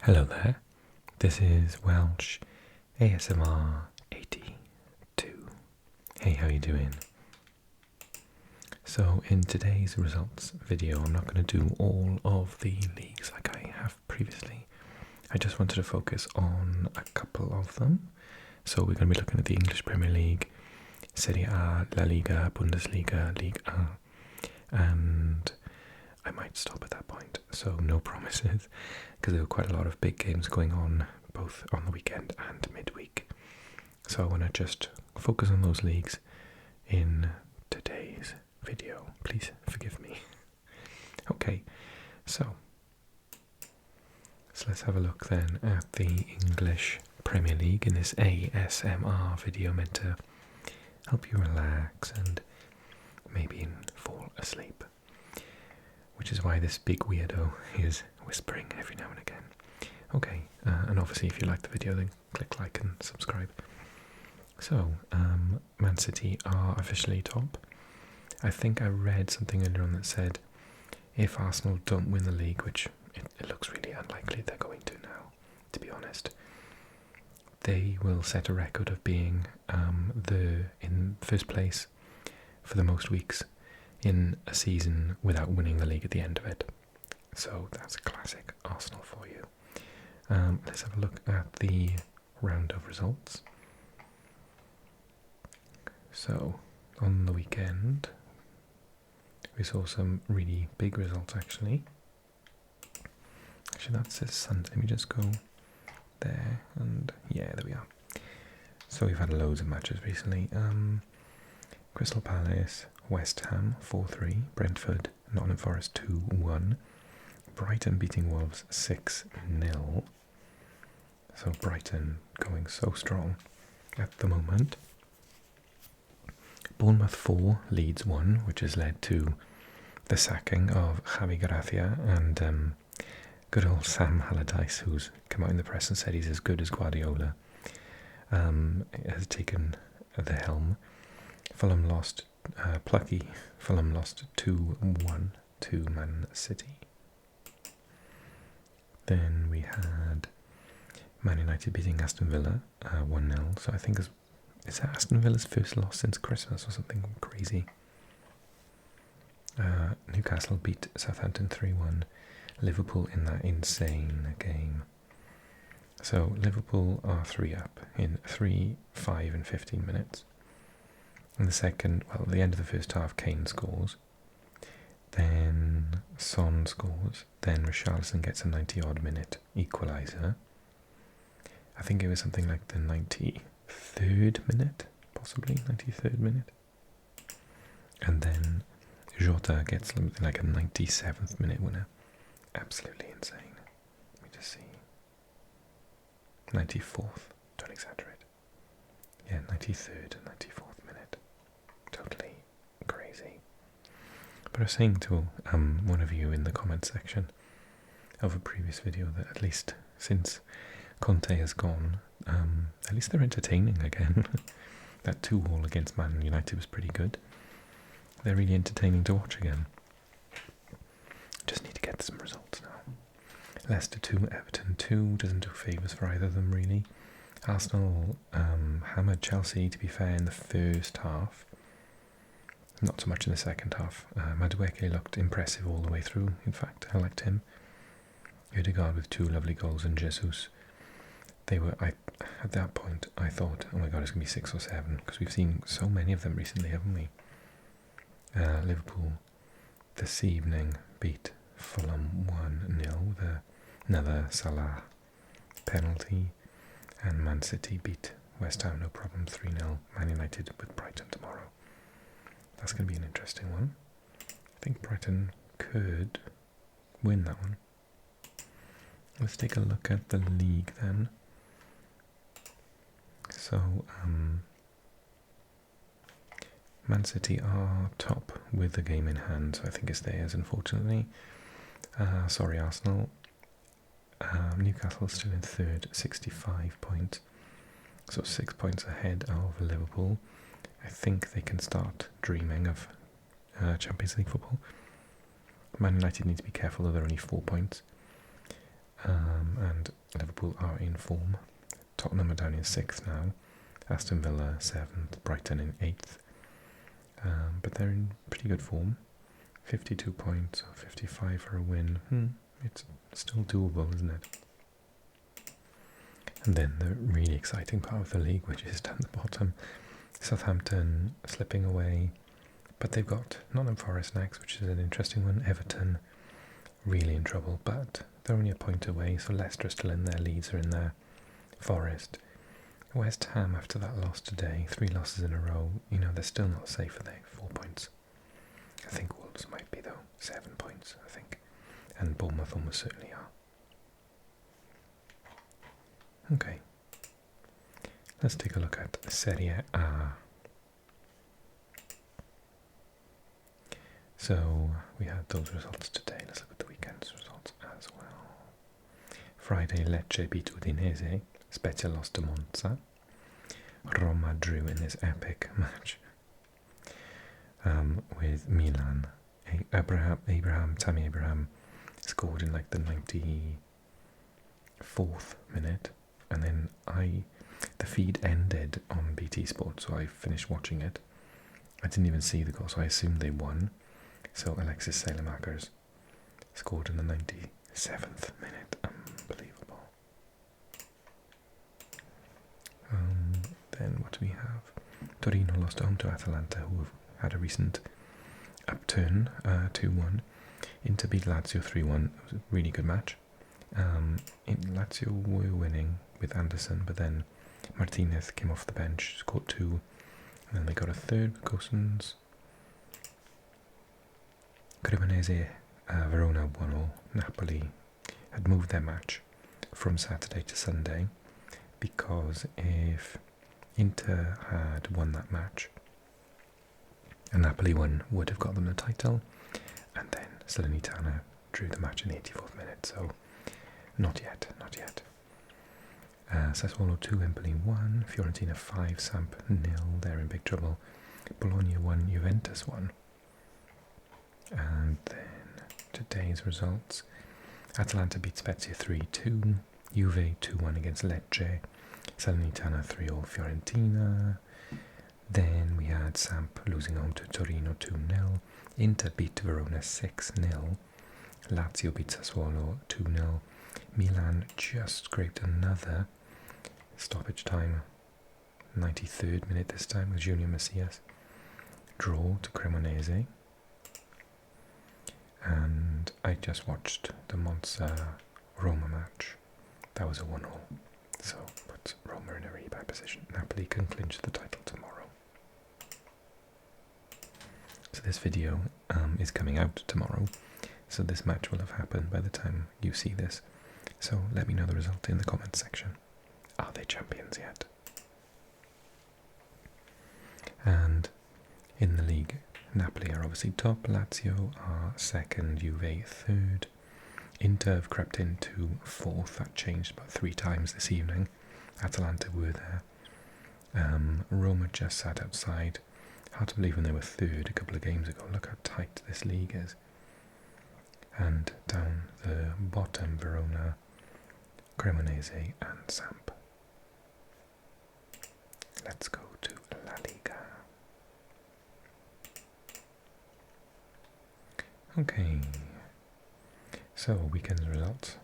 Hello there, this is Welsh ASMR 82. Hey, how you doing? So in today's results video, I'm not going to do all of the leagues like I have previously. I just wanted to focus on a couple of them. So we're going to be looking at the English Premier League, Serie A, La Liga, Bundesliga, Ligue 1, and I might stop at that point, so no promises, because there were quite a lot of big games going on, both on the weekend and midweek. So I want to just focus on those leagues in today's video. Please forgive me. Okay, so let's have a look then at the English Premier League in this ASMR video meant to help you relax and maybe fall asleep. Which is why this big weirdo is whispering every now and again. Okay, and obviously if you like the video then click like and subscribe. So, Man City are officially top. I think I read something earlier on that said if Arsenal don't win the league, which it looks really unlikely they're going to now, to be honest, they will set a record of being in first place for the most weeks in a season without winning the league at the end of it. So that's classic Arsenal for you. Let's have a look at the round of results. So on the weekend we saw some really big results actually. Actually that says Sunday. Let me just go there and yeah, there we are. So we've had loads of matches recently. Crystal Palace, West Ham 4-3, Brentford, Nottingham Forest 2-1, Brighton beating Wolves 6-0. So Brighton going so strong at the moment. Bournemouth 4, Leeds 1, which has led to the sacking of Javi Gracia and good old Sam Allardyce, who's come out in the press and said he's as good as Guardiola, has taken the helm. Fulham lost, plucky Fulham lost 2-1 to Man City. Then we had Man United beating Aston Villa 1-0. So I think is that Aston Villa's first loss since Christmas or something crazy. Newcastle beat Southampton 3-1. Liverpool in that insane game. So Liverpool are 3 up in 3, 5 and 15 minutes. In the second, well, at the end of the first half, Kane scores. Then Son scores. Then Richarlison gets a 90-odd minute equaliser. I think it was something like the 93rd minute, possibly 93rd minute. And then Jota gets something like a 97th minute winner. Absolutely insane. Let me just see. 94th, don't exaggerate. Yeah, 93rd and 94th minute. Totally crazy. But I was saying to one of you in the comment section of a previous video that at least since Conte has gone, at least they're entertaining again. That 2-2 against Man United was pretty good. They're really entertaining to watch again. Just need to get some results now. Leicester 2, Everton 2, doesn't do favours for either of them really. Arsenal hammered Chelsea, to be fair, in the first half. Not so much in the second half. Midweek looked impressive all the way through, in fact. I liked him. Ødegaard with 2 lovely goals and Jesus. At that point, I thought, oh my god, it's going to be 6 or 7, because we've seen so many of them recently, haven't we? Liverpool this evening beat Fulham 1-0 with another Salah penalty. And Man City beat West Ham, no problem, 3-0. Man United with Brighton tomorrow. That's going to be an interesting one. I think Brighton could win that one. Let's take a look at the league then. So, Man City are top with the game in hand, so I think it's theirs, unfortunately. Sorry, Arsenal. Newcastle still in third, 65 points. So 6 points ahead of Liverpool. I think they can start dreaming of Champions League football. Man United need to be careful, though they're only 4 points. And Liverpool are in form. Tottenham are down in 6th now. Aston Villa 7th, Brighton in 8th. But they're in pretty good form. 52 points, 55 for a win. It's still doable, isn't it? And then the really exciting part of the league, which is down the bottom. Southampton slipping away, but they've got Nottingham Forest next, which is an interesting one. Everton really in trouble, but they're only a point away, so Leicester are still in there, Leeds are in there, Forest. West Ham, after that loss today, 3 losses in a row, they're still not safe, are they? 4 points. I think Wolves might be, though. 7 points, I think. And Bournemouth almost certainly are. Okay. Let's take a look at Serie A. So, we had those results today. Let's look at the weekend's results as well. Friday, Lecce beat Udinese. Spezia lost to Monza. Roma drew in this epic match with Milan. Tammy Abraham scored in like the 94th minute, and then the feed ended on BT Sport, so I finished watching it. I didn't even see the goal, so I assumed they won. So Alexis Saelemaekers scored in the 97th minute. Unbelievable. Then what do we have? Torino lost home to Atalanta, who have had a recent upturn, 2-1. Inter beat Lazio 3-1. It was a really good match. Lazio were winning with Anderson, but then Martinez came off the bench, scored 2, and then they got a third with Gosens. Cremonese, Verona 1-0. Napoli had moved their match from Saturday to Sunday, because if Inter had won that match and Napoli won, would have got them the title, and then Salernitana drew the match in the 84th minute, so not yet. Sassuolo 2, Empoli 1, Fiorentina 5, Samp 0, they're in big trouble. Bologna 1, Juventus 1. And then today's results: Atalanta beat Spezia 3-2, Juve 2-1 against Lecce, Salernitana 3-0 Fiorentina. Then we had Samp losing home to Torino 2-0, Inter beat Verona 6-0, Lazio beat Sassuolo 2-0, Milan just scraped another stoppage time, 93rd minute this time with Junior Messias, draw to Cremonese. And I just watched the Monza-Roma match. That was a 1-0. So puts Roma in a really bad position. Napoli can clinch the title tomorrow. So this video is coming out tomorrow. So this match will have happened by the time you see this. So let me know the result in the comments section. Are they champions yet? And in the league, Napoli are obviously top, Lazio are second, Juve third. Inter have crept into 4th, that changed about 3 times this evening. Atalanta were there. Roma just sat outside. Hard to believe when they were 3rd a couple of games ago. Look how tight this league is. And down the bottom, Verona, Cremonese and Samp. Let's go to La Liga. Okay, so weekend's results.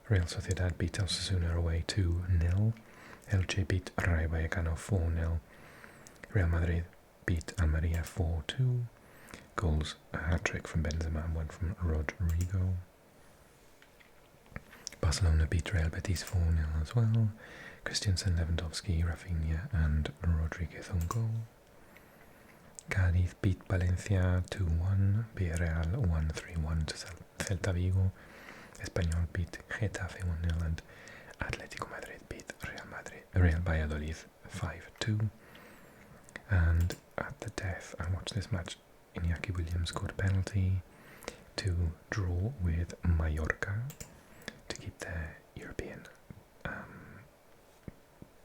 Real Sociedad beat Osasuna away 2-0. Elche beat Rayo Vallecano 4-0. Real Madrid beat Almeria 4-2. Goals, a hat-trick from Benzema and 1 from Rodrigo. Barcelona beat Real Betis 4-0 as well. Christensen, Lewandowski, Rafinha and Rodriguez on goal. Cádiz beat Valencia 2-1, Villarreal 1-3-1 to Celta Vigo, Espanyol beat Getafe 1-0 and Atletico Madrid beat Real Valladolid 5-2. And at the death, I watched this match, Iñaki Williams scored a penalty to draw with Mallorca to keep their European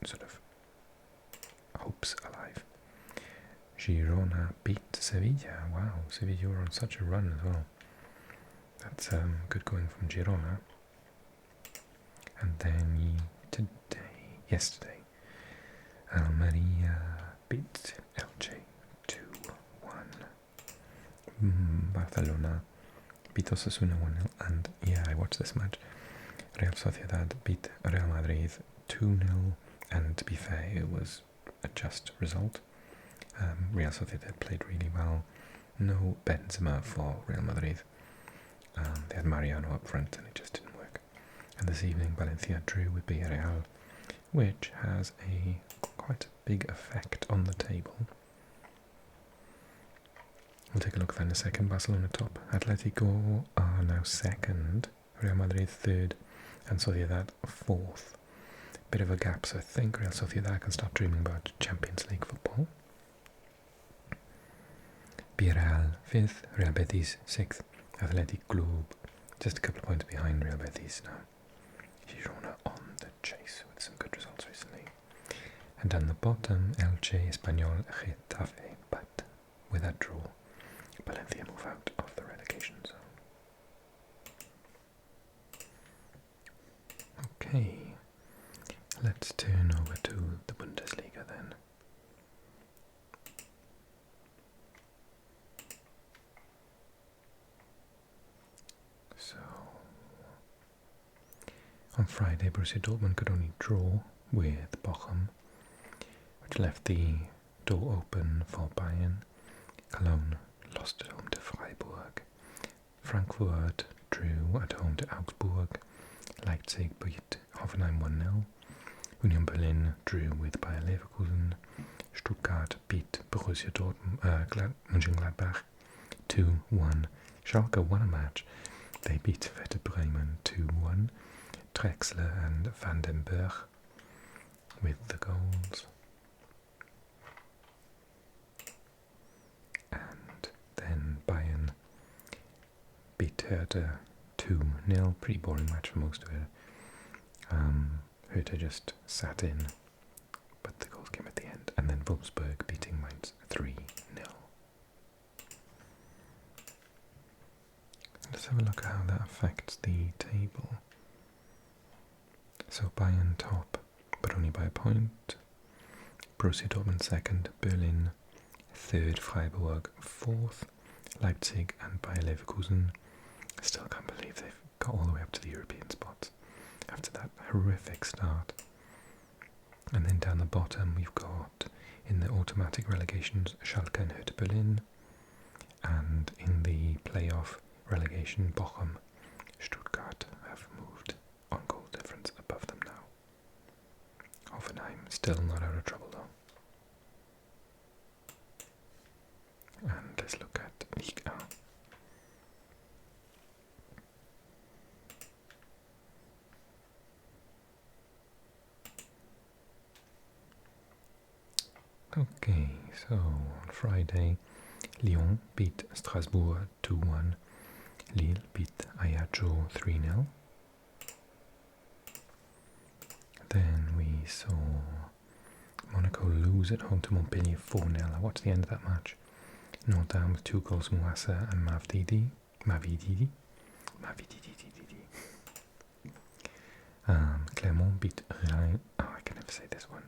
sort of hopes alive. Girona beat Sevilla. Wow, Sevilla were on such a run as well. That's good going from Girona. And then yesterday. Almeria beat Elche 2-1. Barcelona beat Osasuna 1-0. And yeah, I watched this match. Real Sociedad beat Real Madrid 2-0. And to be fair, it was a just result. Real Sociedad played really well. No Benzema for Real Madrid. They had Mariano up front and it just didn't work. And this evening Valencia drew with Villarreal, which has quite a big effect on the table. We'll take a look at that in a second. Barcelona top. Atletico are now second. Real Madrid third. And Sociedad fourth. Bit of a gap, so I think Real Sociedad can start dreaming about Champions League football. Villarreal fifth. Real Betis sixth. Athletic Club just a couple of points behind Real Betis now. Girona on the chase with some good results recently. And down the bottom, Elche, Espanyol, Getafe. But with that draw, Valencia move out of the relegation zone. Okay, let's turn over to the Bundesliga then. So, on Friday, Borussia Dortmund could only draw with Bochum, which left the door open for Bayern. Cologne lost at home to Freiburg. Frankfurt drew at home to Augsburg. Leipzig beat Hoffenheim 1-0. Union Berlin drew with Bayer Leverkusen. Stuttgart beat Borussia Dortmund, Mönchengladbach 2-1. Schalke won a match. They beat Werder Bremen 2-1. Drexler and Van den Berg with the goals. And then Bayern beat Hertha 2-0. Pretty boring match for most of it. Hertha just sat in, but the goals came at the end. And then Wolfsburg beating Mainz 3-0. Let's have a look at how that affects the table. So Bayern top, but only by a point. Borussia Dortmund second, Berlin third, Freiburg fourth, Leipzig and Bayer Leverkusen. I still can't believe they've got all the way up to the European spots after that horrific start. And then down the bottom we've got, in the automatic relegations, Schalke and Hertha Berlin, and in the playoff relegation, Bochum, Stuttgart have moved on goal difference above them now. Hoffenheim still not out of trouble though. And let's look at Ligue 1. Okay, so on Friday, Lyon beat Strasbourg 2-1. Lille beat Ajaccio 3-0. Then we saw Monaco lose at home to Montpellier 4-0. I watched the end of that match. Not down with 2 goals, Mouassa and Mavididi. Clermont beat Rennes. Oh, I can never say this one.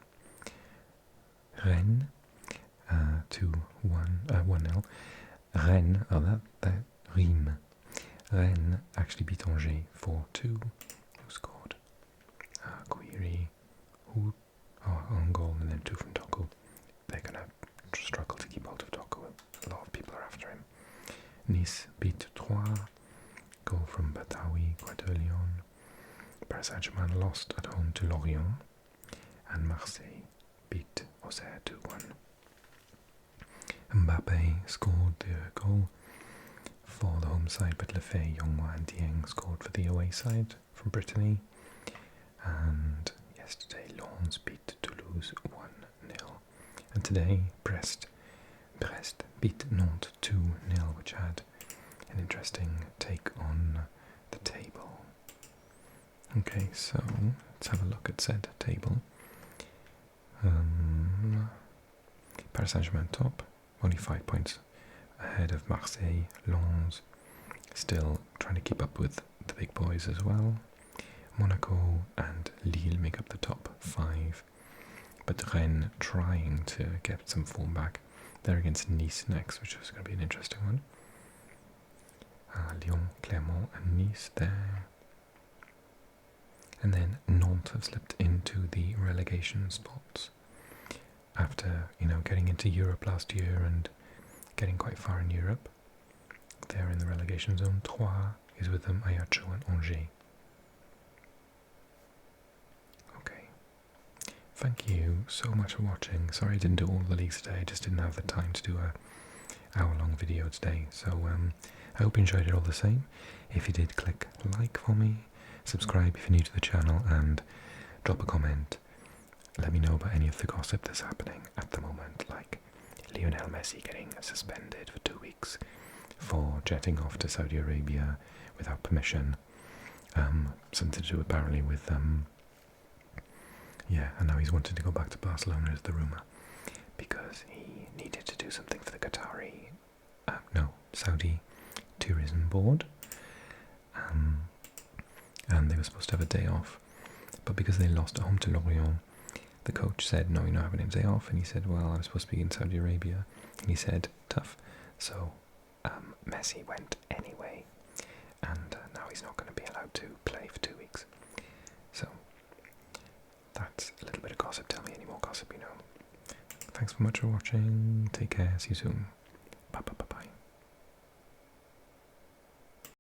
Rennes 1-0. Rennes, that rime. Rennes actually beat Angers 4-2. Who scored? Guiri, on goal, and then 2 from Doku. They're going to struggle to keep hold of Doku. A lot of people are after him. Nice beat Troyes. Goal from Batawi quite early on. Paris Saint-Germain lost at home to Lorient. And Marseille beat Auxerre 2-1. Mbappe scored the goal for the home side, but Lefebvre, Yongwa and Dieng scored for the away side from Brittany. And yesterday Lens beat Toulouse 1-0. And today Brest beat Nantes 2-0, which had an interesting take on the table. Okay, so let's have a look at said table. Paris Saint-Germain top, only 5 points ahead of Marseille. Lens still trying to keep up with the big boys as well. Monaco and Lille make up the top 5. but Rennes trying to get some form back. They're against Nice next, which is going to be an interesting one. Lyon, Clermont and Nice there. And then Nantes have slipped into the relegation spots after, getting into Europe last year and getting quite far in Europe. They're in the relegation zone. Troyes is with them, Ajaccio and Angers. Okay. Thank you so much for watching. Sorry I didn't do all the leagues today, I just didn't have the time to do a hour-long video today. So I hope you enjoyed it all the same. If you did, click like for me, subscribe if you're new to the channel, and drop a comment. Let me know about any of the gossip that's happening at the moment, like Lionel Messi getting suspended for 2 weeks for jetting off to Saudi Arabia without permission. Something to do apparently with, and now he's wanted to go back to Barcelona is the rumour, because he needed to do something for the Saudi Tourism Board. And they were supposed to have a day off, but because they lost at home to Lorient, the coach said, no, you're not having a day off, and he said, well, I'm supposed to be in Saudi Arabia, and he said, tough. So Messi went anyway, and now he's not going to be allowed to play for 2 weeks. So that's a little bit of gossip. Tell me any more gossip you know. Thanks so much for watching. Take care. See you soon.